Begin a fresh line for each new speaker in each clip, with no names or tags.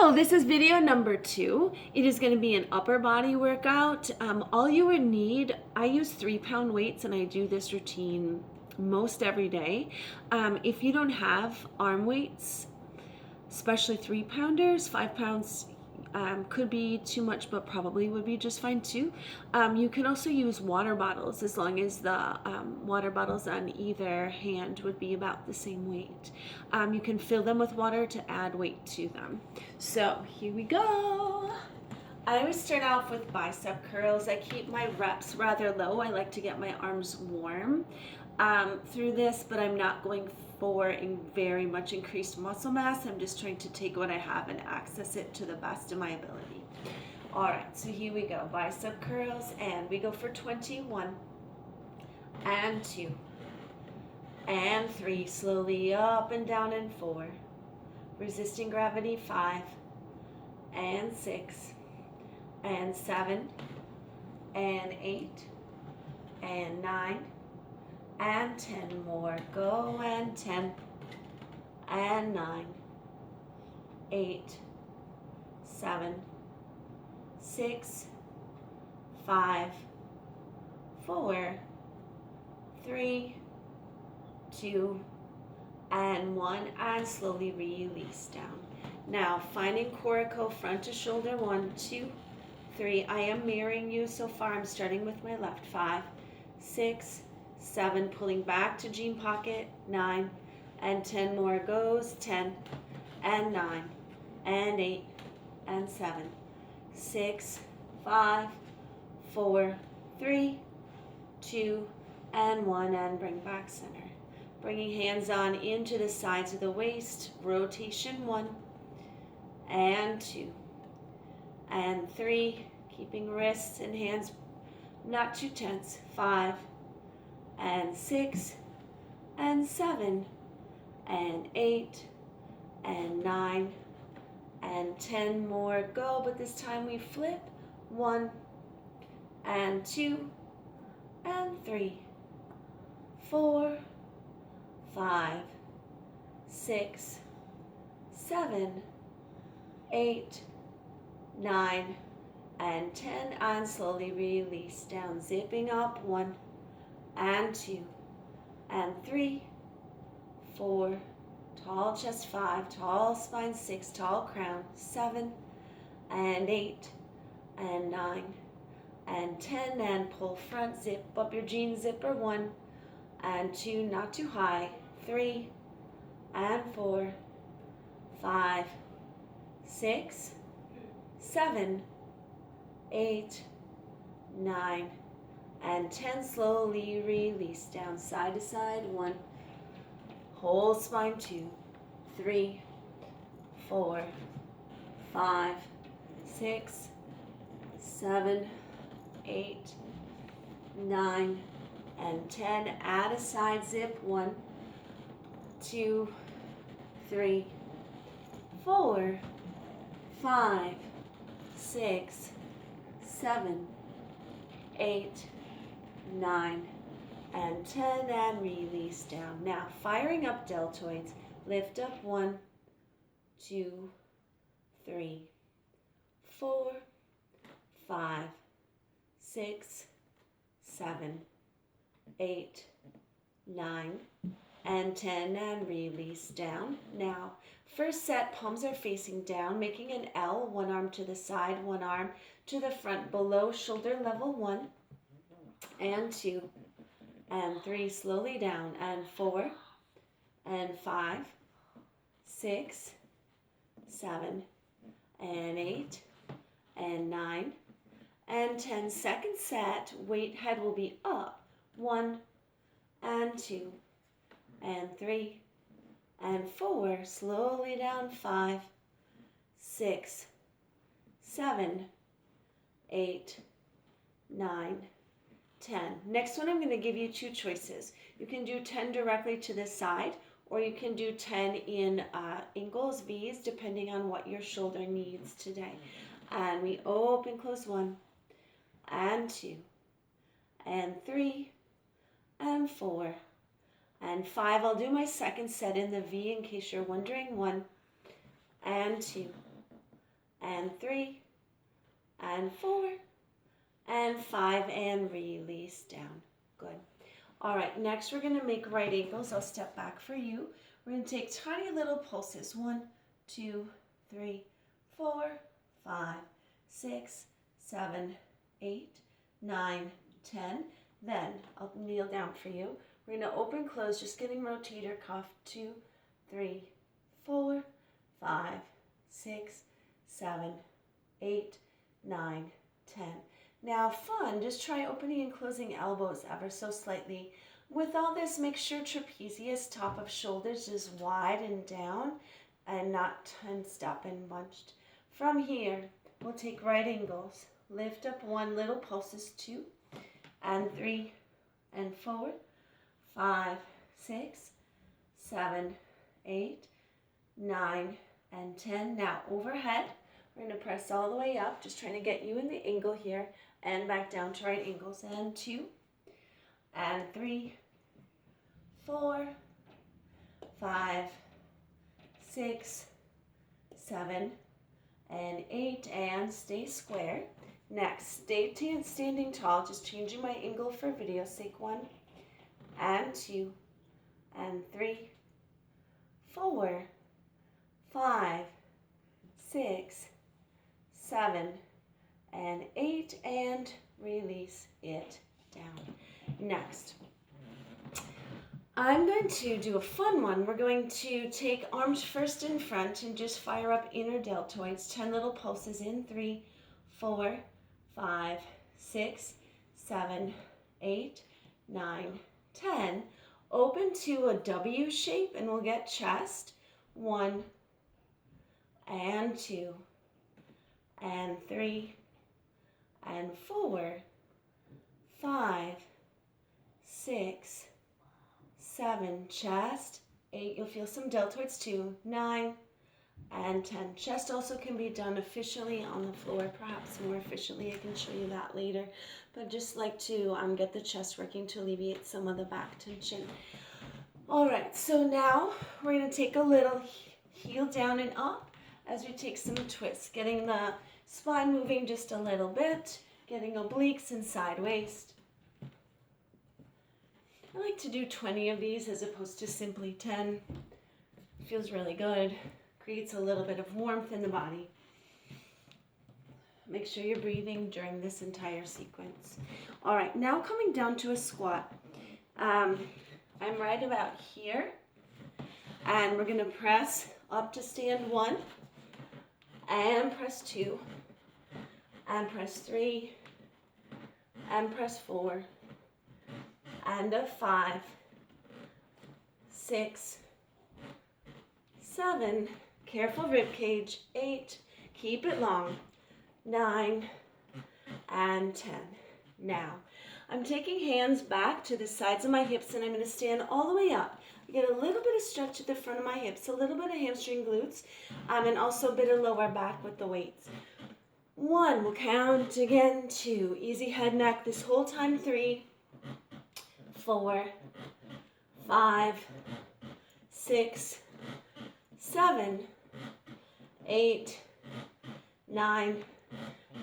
So this is video number 2. It is going to be an upper body workout. All you would need, I use 3-pound weights and I do this routine most every day. If you don't have arm weights, especially 3-pounders, 5 pounds could be too much, but probably would be just fine too. You can also use water bottles as long as the water bottles on either hand would be about the same weight. You can fill them with water to add weight to them. So here we go. I always start off with bicep curls. I keep my reps rather low. I like to get my arms warm through this, but I'm not going for very much increased muscle mass. I'm just trying to take what I have and access it to the best of my ability. All right, so here we go. Bicep curls, and we go for 21 and 2 and 3. Slowly up and down and 4. Resisting gravity, 5 and 6 and 7 and 8 and 9 and 10 more. Go, and 10 and 9, 8, 7, 6, 5, 4, 3, 2, and 1, and slowly release down. Now finding coracle front to shoulder, 1, 2, 3. I am mirroring you so far. I'm starting with my left. 5, 6, 7, pulling back to jean pocket, 9 and 10 more. Goes 10 and 9 and 8 and 7, 6, 5, 4, 3, 2, and 1, and bring back center. Bringing hands on into the sides of the waist, rotation, 1 and 2 and 3, keeping wrists and hands not too tense, 5 and 6 and 7 and 8 and 9 and 10 more. Go, but this time we flip, 1 and 2 and 3, 4, 5, 6, 7, 8, 9, and 10, and slowly release down, zipping up, 1 and 2 and 3, 4, tall chest, 5, tall spine, 6, tall crown, 7 and 8 and 9 and 10, and pull front, zip up your jean zipper, 1 and 2, not too high, 3 and 4, 5, 6, 7, 8, 9, and 10. Slowly release down, side to side, 1, whole spine, 2, 3, 4, 5, 6, 7, 8, 9, and 10. Add a side zip, 1, 2, 3, 4, 5, 6, 7, 8, 9, and 10, and release down. Now firing up deltoids, lift up, 1, 2, 3, 4, 5, 6, 7, 8, 9, and 10, and release down. Now first set, palms are facing down, making an L, one arm to the side, one arm to the front, below shoulder level, 1 and 2 and 3, slowly down, and 4 and 5, 6, 7, and 8 and 9 and 10. Second set, weight head will be up, 1 and 2 and 3 and 4, slowly down, 5, 6, 7, 8, 9, 10. Next one, I'm going to give you 2 choices. You can do 10 directly to the side, or you can do 10 in angles, V's, depending on what your shoulder needs today. And we open, close, 1 and 2 and 3 and 4 and 5. I'll do my second set in the V in case you're wondering. 1 and 2 and 3, and 4, and 5, and release down. Good. All right, next we're gonna make right angles. I'll step back for you. We're gonna take tiny little pulses. 1, 2, 3, 4, 5, 6, 7, 8, 9, 10. Then I'll kneel down for you. We're gonna open, close, just getting rotator cuff. 2, 3, 4, 5, 6, 7, 8, 9, 10. Now fun, just try opening and closing elbows ever so slightly. With all this, make sure trapezius, top of shoulders, is wide and down and not tensed up and bunched. From here, we'll take right angles. Lift up 1, little pulses, 2, and 3, and 4, 5, 6, 7, 8, 9, and 10. Now overhead, we're going to press all the way up, just trying to get you in the angle here, and back down to right angles. And 2, and 3, 4, 5, 6, 7, and 8, and stay square. Next, stay standing tall, just changing my angle for video's sake. 1, and 2, and 3, 4, 5, 6, 7, and 8, and release it down. Next, I'm going to do a fun one. We're going to take arms first in front and just fire up inner deltoids. 10 little pulses in. 3, 4, 5, 6, 7, 8, 9, 10. Open to a W shape and we'll get chest. 1, and 2, and 3, and 4, 5, 6, 7, chest. 8, you'll feel some deltoids too. 9, and 10. Chest also can be done efficiently on the floor, perhaps more efficiently. I can show you that later. But just like to get the chest working to alleviate some of the back tension. All right, so now we're going to take a little heel down and up as we take some twists, getting the spine moving just a little bit, getting obliques and side waist. I like to do 20 of these as opposed to simply 10. It feels really good. Creates a little bit of warmth in the body. Make sure you're breathing during this entire sequence. All right, now coming down to a squat. I'm right about here, and we're gonna press up to stand 1, and press 2, and press 3, and press 4, and a 5, 6, 7, careful rib cage, 8, keep it long, 9, and 10. Now, I'm taking hands back to the sides of my hips and I'm going to stand all the way up. I get a little bit of stretch at the front of my hips, a little bit of hamstring glutes, and also a bit of lower back with the weights. 1, we'll count again. 2, easy head neck this whole time. 3, 4, 5, 6, 7, 8, 9,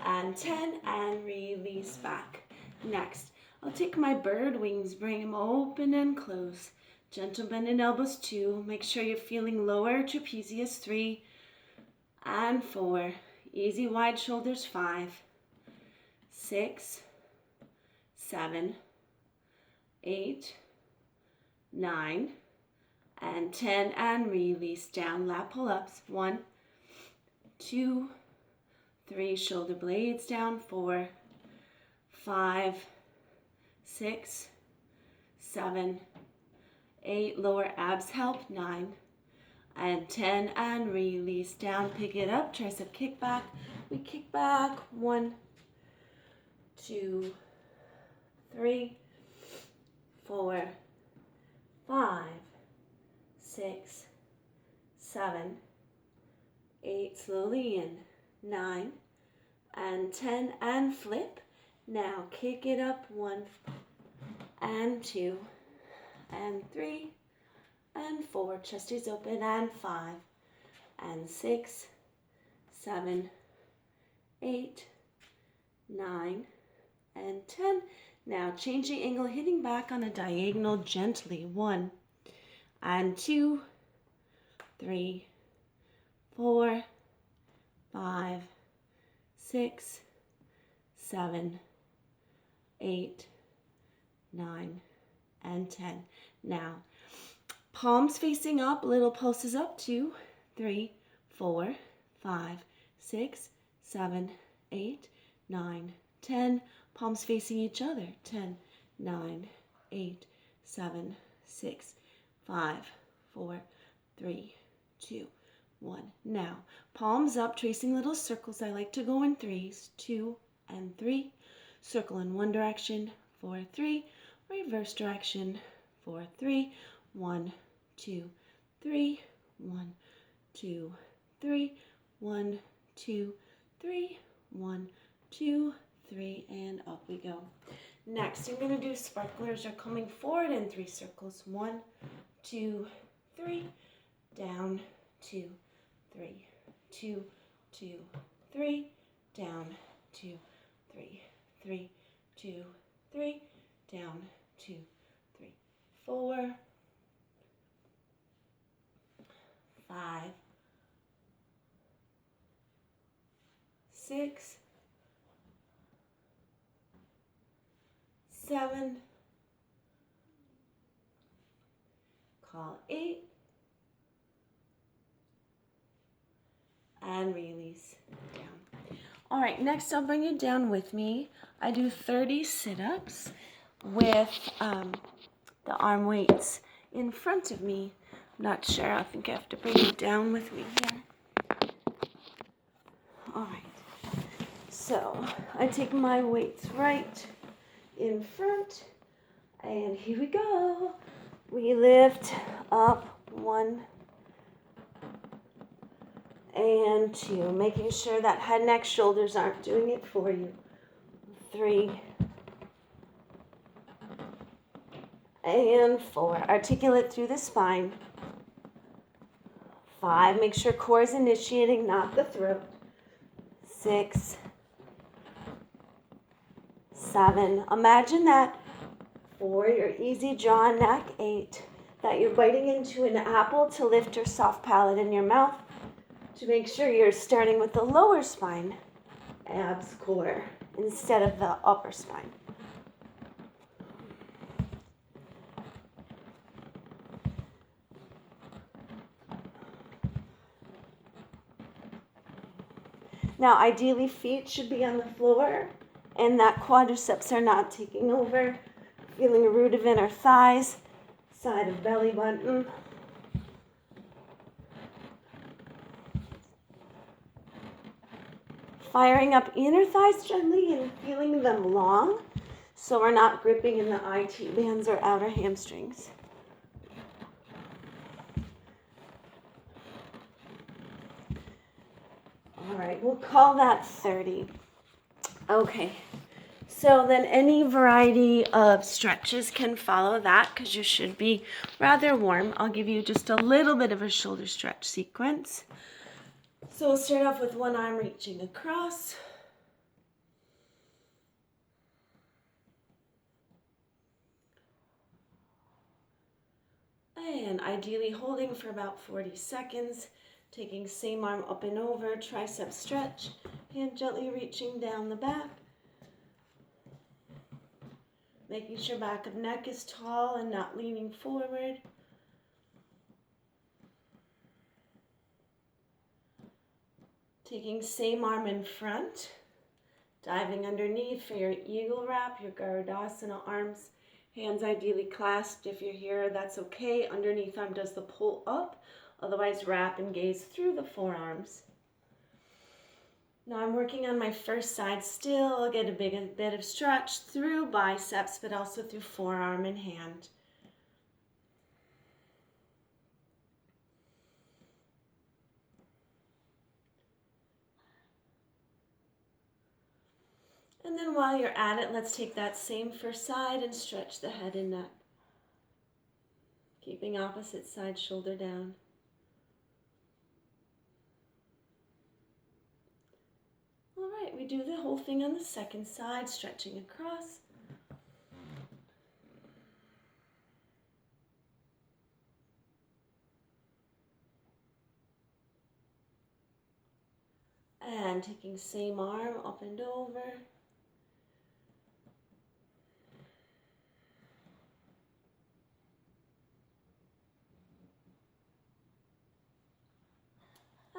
and 10, and release back. Next, I'll take my bird wings, bring them open and close. Gentle bend in elbows. 2, make sure you're feeling lower trapezius. 3, and 4, easy wide shoulders. 5, 6, 7, 8, 9, and 10, and release down. Lat pull-ups. 1, 2, 3, shoulder blades down. 4, 5, 6, 7, 8, lower abs help. 9, and 10, and release down. Pick it up, tricep kick back. We kick back. 1, 2, 3, 4, 5, 6, 7, 8, slowly in. 9, and 10, and flip. Now kick it up. 1, and 2, and 3, and 4, chest is open, and 5, and 6, 7, 8, 9, and 10. Now changing angle, hitting back on a diagonal gently. 1 and 2, 3, 4, 5, 6, 7, 8, 9, and 10. Now, palms facing up, little pulses up. 2, 3, 4, 5, 6, 7, 8, 9, 10. Palms facing each other. 10, 9, 8, 7, 6, 5, 4, 3, 2, 1. Now, palms up, tracing little circles. I like to go in threes. 2 and 3. Circle in one direction. 4, 3. Reverse direction. 4, 3. 1, 2, 3. 1, 2, 3. 1, 2, 3. 1, 2, 3. And up we go. Next, I'm going to do sparklers. You're coming forward in 3 circles. 1, 2, 3. Down, 2, 3. 2, 2, 3. Down, 2, 3. 3, 2, 3. Down, 2, 3. 4, 5, 6, 7, call 8, and release down. All right, next I'll bring you down with me. I do 30 sit-ups with the arm weights in front of me. I'm not sure, I think I have to bring you down with me here. All right, so I take my weights right in front, and here we go. We lift up 1 and 2, making sure that head, neck, shoulders aren't doing it for you. 3 and 4. Articulate through the spine. 5. Make sure core is initiating, not the throat. 6, 7. Imagine that for your easy jaw and neck. 8. That you're biting into an apple to lift your soft palate in your mouth, to make sure you're starting with the lower spine, abs, core, instead of the upper spine. Now, ideally, feet should be on the floor and that quadriceps are not taking over. Feeling a root of inner thighs, side of belly button. Firing up inner thighs gently and feeling them long, so we're not gripping in the IT bands or outer hamstrings. All right, we'll call that 30. Okay, so then any variety of stretches can follow that because you should be rather warm. I'll give you just a little bit of a shoulder stretch sequence. So we'll start off with one arm reaching across. And ideally holding for about 40 seconds. Taking same arm up and over, tricep stretch, hand gently reaching down the back. Making sure back of neck is tall and not leaning forward. Taking same arm in front, diving underneath for your eagle wrap, your Garudasana arms. Hands ideally clasped. If you're here, that's okay. Underneath arm does the pull up. Otherwise, wrap and gaze through the forearms. Now I'm working on my first side still. I'll get a bit of stretch through biceps, but also through forearm and hand. And then while you're at it, let's take that same first side and stretch the head and neck. Keeping opposite side shoulder down. All right, we Redo the whole thing on the second side, stretching across. And taking same arm up and over.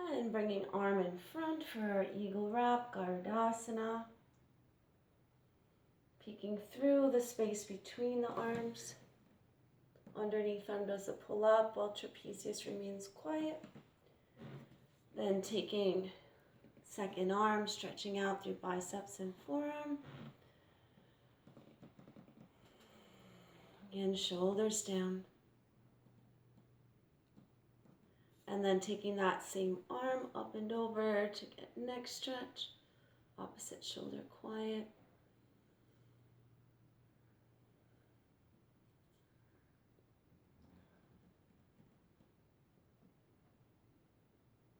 And bringing arm in front for eagle wrap, Gardasana. Peeking through the space between the arms. Underneath arm does a pull up while trapezius remains quiet. Then taking second arm, stretching out through biceps and forearm. Again, shoulders down. And then taking that same arm up and over to get neck stretch. Opposite shoulder quiet.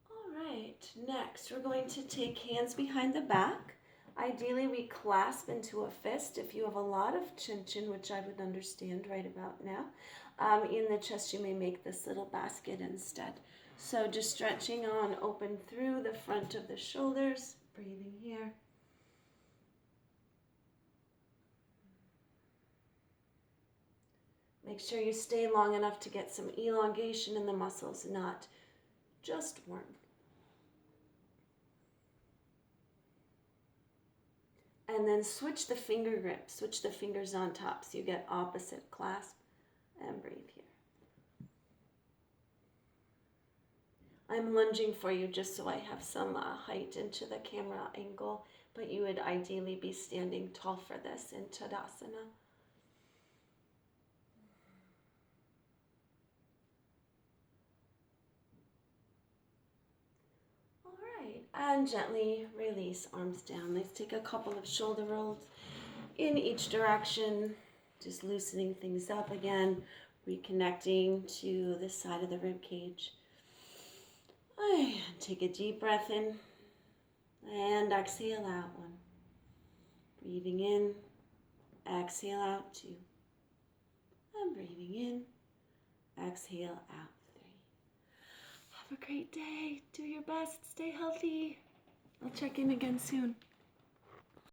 All right, next we're going to take hands behind the back. Ideally, we clasp into a fist. If you have a lot of chin-chin, which I would understand right about now, in the chest, you may make this little basket instead. So just stretching on, open through the front of the shoulders, breathing here. Make sure you stay long enough to get some elongation in the muscles, not just warm. And then switch the finger grip, switch the fingers on top so you get opposite clasp, and breathe here. I'm lunging for you just so I have some height into the camera angle, but you would ideally be standing tall for this in Tadasana. And gently release, arms down. Let's take a couple of shoulder rolls in each direction, just loosening things up again, reconnecting to the side of the rib cage. Take a deep breath in and exhale out 1. Breathing in, exhale out 2. And breathing in, exhale out 3. Have a great day. Do your best. Stay healthy. I'll check in again soon.